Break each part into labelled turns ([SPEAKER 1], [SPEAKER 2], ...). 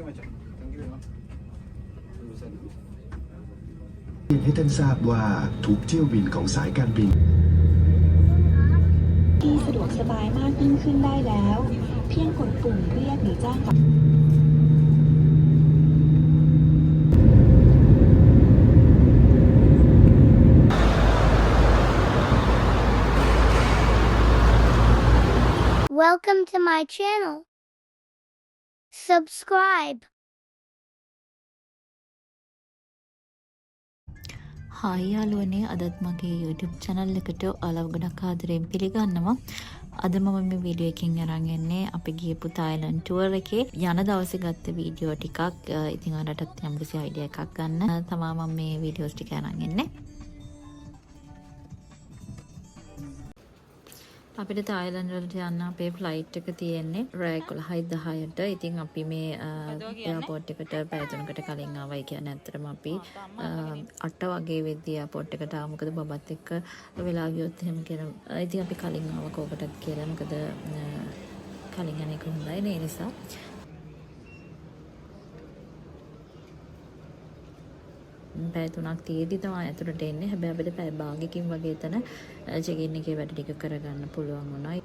[SPEAKER 1] ให้ท่านทราบว่าทุกเที่ยวบินของสายการบิน
[SPEAKER 2] ที่สะดวกสบายมากยิ่งขึ้นได้แล้ว เพียงกดปุ่มเรียกหรือแจ้งกับ
[SPEAKER 3] Welcome to my channel. Subscribe.
[SPEAKER 4] Hi යාළුවනේ අදත් මගේ YouTube channel එකට ඔයාලව ගොඩක් ආදරෙන් පිළිගන්නවා. අද මම මේ වීඩියෝ එකකින් අරන් එන්නේ අපි ගියපු තායිලන්ඩ් ටුවර් එකේ යන දවසේ ගත්ත වීඩියෝ ටිකක්. ඉතින් ඔයාලටත් යම්කිසි අයිඩියා එකක් ගන්න තමයි මම මේ වීඩියෝස් ටික අරන් එන්නේ. අපිට තායිලන්ඩ් වලට යන්න අපේ ෆ්ලයිට් එක තියෙන්නේ රෑ 11:10ට. ඉතින් අපි මේ එයාපෝට් එකට පැය 3කට කලින් ආවයි කියන්නේ ඇත්තටම අපි 8 වගේ වෙද්දී එයාපෝට් එකට ආව. මොකද බබත් එක්ක වෙලා ගියොත් එහෙම කියන. ඉතින් අපි කලින් ආව කෝකටත් කියලා. මොකද කලින් යන එක හොඳයි නේ නිසා. පැය 3ක් තියේදී තමයි ඇතුළට එන්නේ. හැබැයි අපිට පැය භාගයකින් වගේ එතන චෙක් ඉන් එකේ වැඩ ටික කරගන්න පුළුවන් වුණා.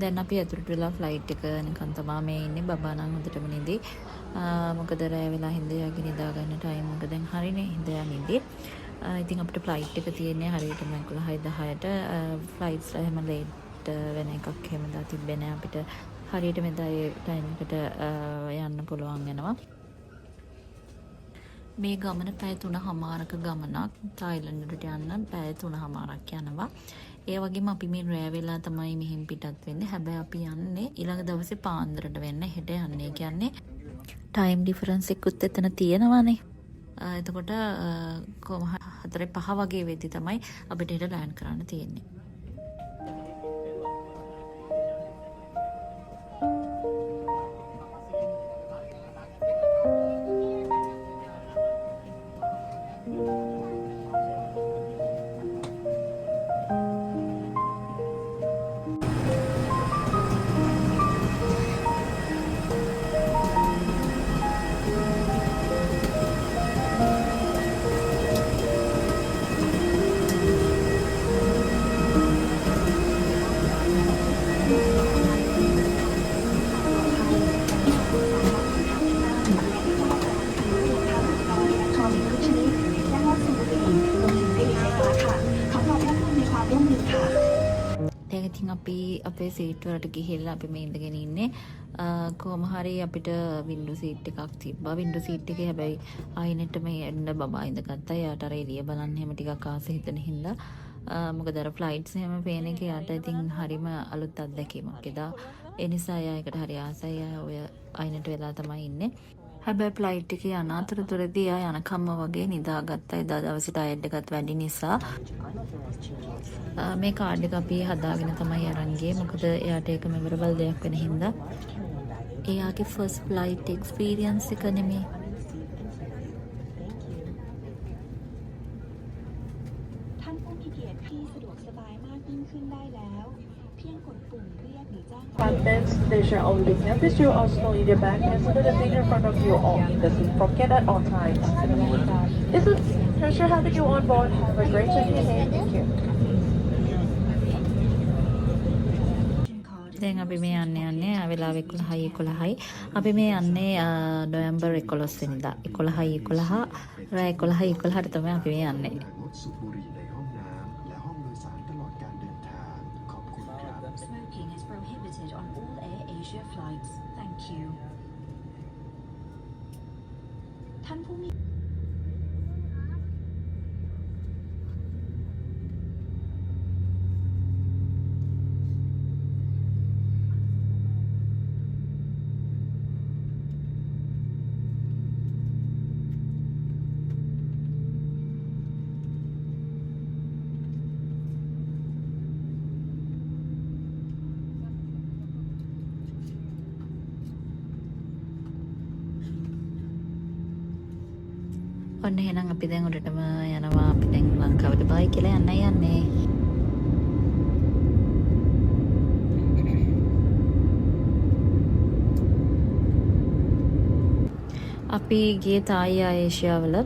[SPEAKER 4] දැන් අපි ඇතුළට වෙලා ෆ්ලයිට් එක නිකන් තමයි මේ ඉන්නේ. බබා නම් හොඳටම නිදි. මොකද රෑ වෙලා හින්දයාගේ නිදා ගන්න ටයිම් එක දැන් හරිනේ. හින්දයා නිදි. ඉතින් අපිට ෆ්ලයිට් එක තියෙන්නේ හරියටම 11:10ට. ෆ්ලයිට්ස් එහෙම ලේට් වෙන එකක් එහෙම දා තිබ්බේ නෑ. අපිට හරියට මෙදා ඒ ටයිම් එකට යන්න පුළුවන් වෙනවා. මේ ගමන පැය 3:00ක ගමනක්. තායිලන්ඩයට යන්න පැය 3:00ක් යනවා. ඒ වගේම අපි මේ රෑ වෙලා තමයි මෙහෙන් පිටත් වෙන්නේ. හැබැයි අපි යන්නේ ඊළඟ දවසේ පාන්දරට වෙන්න. හෙට යන්නේ කියන්නේ ටයිම් ඩිෆරන්ස් එකකුත් එතන තියෙනවානේ. එතකොට කොහොම 4:05 වගේ වෙද්දි තමයි අපිට හෙට ලෑන්ඩ් කරන්න තියෙන්නේ. ඉතින් අපි අපේ සීට් වලට ගිහිල්ලා අපි මේ ඉඳගෙන ඉන්නේ. කොහොම හරි අපිට වින්ඩෝ සීට් එකක් තිබ්බා. වින්ඩෝ සීට් එකේ හැබැයි ආයිනෙට මේ එන්න බබා ඉඳගත්තා. යාට අර එළිය බලන්න එහෙම ටිකක් ආස හිතෙන හින්දා. මොකද අර ෆ්ලයිට්ස් එහෙම පේන එක යාට ඉතින් හරිම අලුත් අත්දැකීමක් එදා. ඒ නිසා යා ඒකට හරි ආසයි. යා ඔය ආයිනෙට වෙලා තමයි ඉන්නේ. හැබැයි ෆ්ලයිට් එකේ යන අතරතුරදී යා යනකම්ම වගේ නිදාගත්තා. එදා දවසේ ටයර්ඩ් එකත් වැඩි නිසා. මේ කාඩ් එක අපි හදාගෙන තමයි අරන් ගියේ. මොකද එයාට ඒක මෙමරබල් දෙයක් වෙන හින්දා. එයාගේ ෆස්ට් ෆ්ලයිට් එක්ස්පීරියන්ස් එක නෙමෙයි.
[SPEAKER 5] Contents, there's your own business. You also need your bag and so that the thing in front of you all in the seat pocket at all times. This is pleasure having you on board. Have a great journey ahead. Thank you.
[SPEAKER 4] දැන් අපි මේ යන්නේ වෙලාව 11:11යි. අපි මේ යන්නේ නොවැම්බර් 11 වෙනිදා. 11:11 රෑ 11:11ට තමයි අපි මේ යන්නේ.
[SPEAKER 1] งดสูบบุหรี่ในห้องน้ำและห้องโดยสารตลอดการเดินทางขอบคุณครับ
[SPEAKER 6] Smoking is prohibited on all Air Asia flights. Thank you.
[SPEAKER 2] ท่านผู้มี
[SPEAKER 4] ඔන්න එහෙනම් අපි දැන් උඩටම යනවා. අපි දැන් ලංකාවට බයි කියලා යන්නේ. අපි ගියේ තායි ආසියාවල.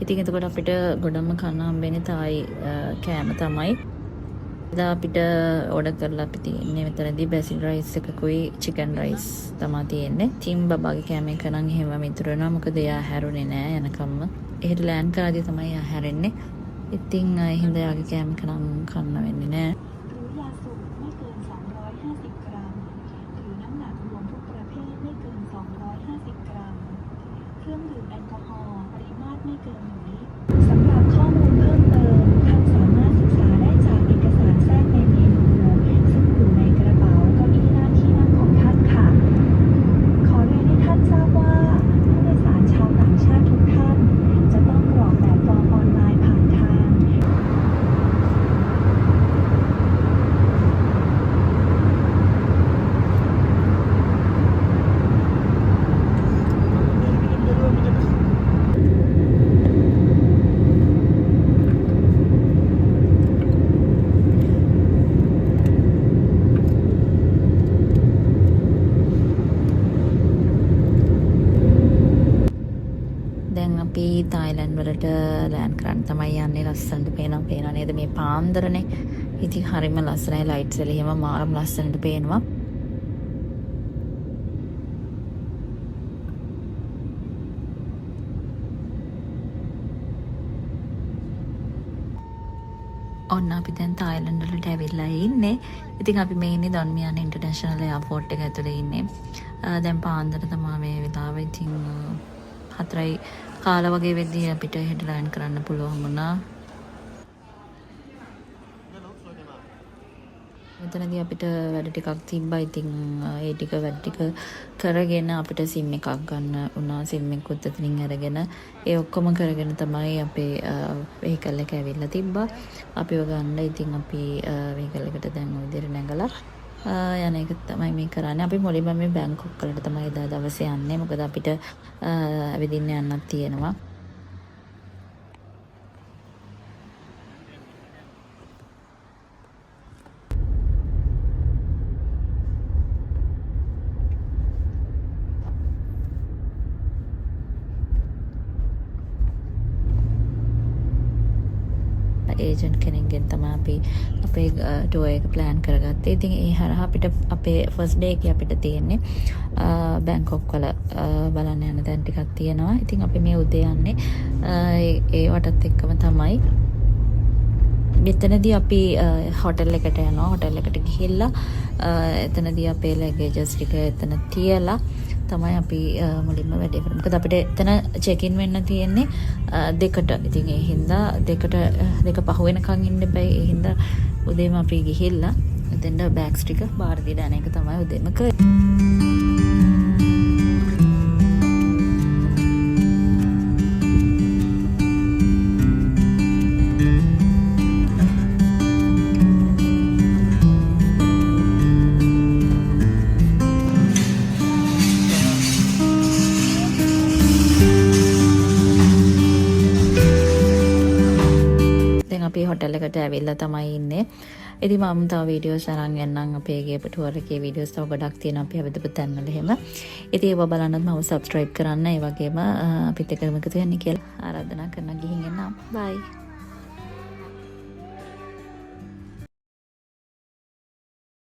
[SPEAKER 4] ඉතින් එතකොට අපිට ගොඩම කන්න හම්බෙන්නේ තායි කෑම තමයි. එදා අපිට ඕඩර් කරලා අපි තියන්නේ මෙතනදී බැසිල් රයිස් එකකුයි චිකන් රයිස් තමයි තියෙන්නේ. ටීම් බබාගේ කෑම එක නම් එහෙමම ඉතුරු වෙනවා. මොකද එයා හැරුනේ නෑ යනකම්ම. එහෙට ලෑන්ඩ් කරාදී තමයි එයා හැරෙන්නේ. ඉතින් ඒ හින්දා එයාගේ කෑම එක නම් කන්න වෙන්නේ නෑ.
[SPEAKER 2] หรือยาสูบไม่เกิน 250 กรัม หรือน้ำหนักรวมทุกประเภทไม่เกิน 250 กรัม เครื่องดื่มแอลกอฮอล์ปริมาตรไม่เกิน1 ลิตร สำหรับข้อมูลเพิ่มเติมท่านสามารถศึกษาได้จากเอกสารแทรกในเมนูซึ่งอยู่ในกระเป๋าเก้าอี้หน้าที่นั่งของท่านค่ะ ขอเรียนให้ท่านทราบว่าผู้โดยสารชาวต่างชาติทุกท่านจะต้องกรอกแบบฟอร์มออนไลน์ผ่านทาง
[SPEAKER 4] දැන් අපි තායිලන්ඩ් වලට ලෑන්ඩ් කරන්න තමයි යන්නේ. ලස්සනට පේනවා නේද මේ පාන්දරනේ. ඉතින් හරිම ලස්සනයි. ලයිට්ස් වල එහෙම මාරම ලස්සනට පේනවා. ඔන්න අපි දැන් තායිලන්ඩ් වලට ඇවිල්ලා ඉන්නේ. ඉතින් අපි මේ ඉන්නේ දොන්මියාන ඉන්ටර්නැෂනල් එයාපෝට් එක ඇතුලේ ඉන්නේ. දැන් පාන්දර තමයි මේ වෙලාව. ඉතින් 4යි කාලා වගේ වෙද්දී අපිට හෙට ලෑන්ඩ් කරන්න පුළුවන් වුණා. මෙතනදී අපිට වැඩ ටිකක් තිබ්බා. ඉතින් ඒ ටික වැඩ ටික කරගෙන අපිට සිම් එකක් ගන්න වුණා. සිම් එකකුත් එතනින් අරගෙන ඒ ඔක්කොම කරගෙන තමයි අපේ වෙහිකල් එක ඇවිල්ලා තිබ්බා. අපිව ගන්න. ඉතින් අපි වෙහිකල් එකට දැන් ওই විදිහට නැගලා යන එක තමයි මේ කරන්නේ. අපි මුලින්ම මේ බැංකොක් වලට තමයි එදා දවසේ යන්නේ. මොකද අපිට ඇවිදින්න යන්නත් තියෙනවා. ඒජන්ට් කෙනෙක්ගෙන් තමයි අපි අපේ ටුවර් එක ප්ලෑන් කරගත්තේ. ඉතින් ඒ හරහා අපිට අපේ ෆස්ට් ඩේ එකේ අපිට තියෙන්නේ බැංකොක් වල බලන්න යන තැන් ටිකක් තියෙනවා. ඉතින් අපි මේ උදේ යන්නේ ඒ වටත් එක්කම තමයි. මෙතනදී අපි හොටෙල් එකට යනවා. හොටෙල් එකට ගිහිල්ලා එතනදී අපේ ලගේජස් ටික එතන තියලා තමයි අපි මුලින්ම වැඩේ කරන්නේ. මොකද අපිට එතන චෙක් ඉන් වෙන්න තියෙන්නේ 2ට. ඉතින් ඒ හින්දා 2 පහ වෙනකන් ඉන්න බෑ. ඒ හින්දා උදේම අපි ගිහිල්ලා එතෙන්ද බෑග්ස් ටික බාර දීලා යන එක තමයි උදේම කරන්නේ. අපි හොටෙල් එකට ඇවිල්ලා තමයි ඉන්නේ. ඉතින් මම තව වීඩියෝස් අරන් යන්නම්. අපේ ගේ ටුවර් එකේ වීඩියෝස් තව ගොඩක් තියෙනවා අපි හැබැයි තැන් වල එහෙම. ඉතින් ඒව බලන්නත් මම සබ්ස්ක්‍රයිබ් කරන්න. ඒ වගේම අපිත් එක්කම එකතු වෙන්න කියලා ආරාධනා කරනවා. ගිහින් එන්නම්. බයි.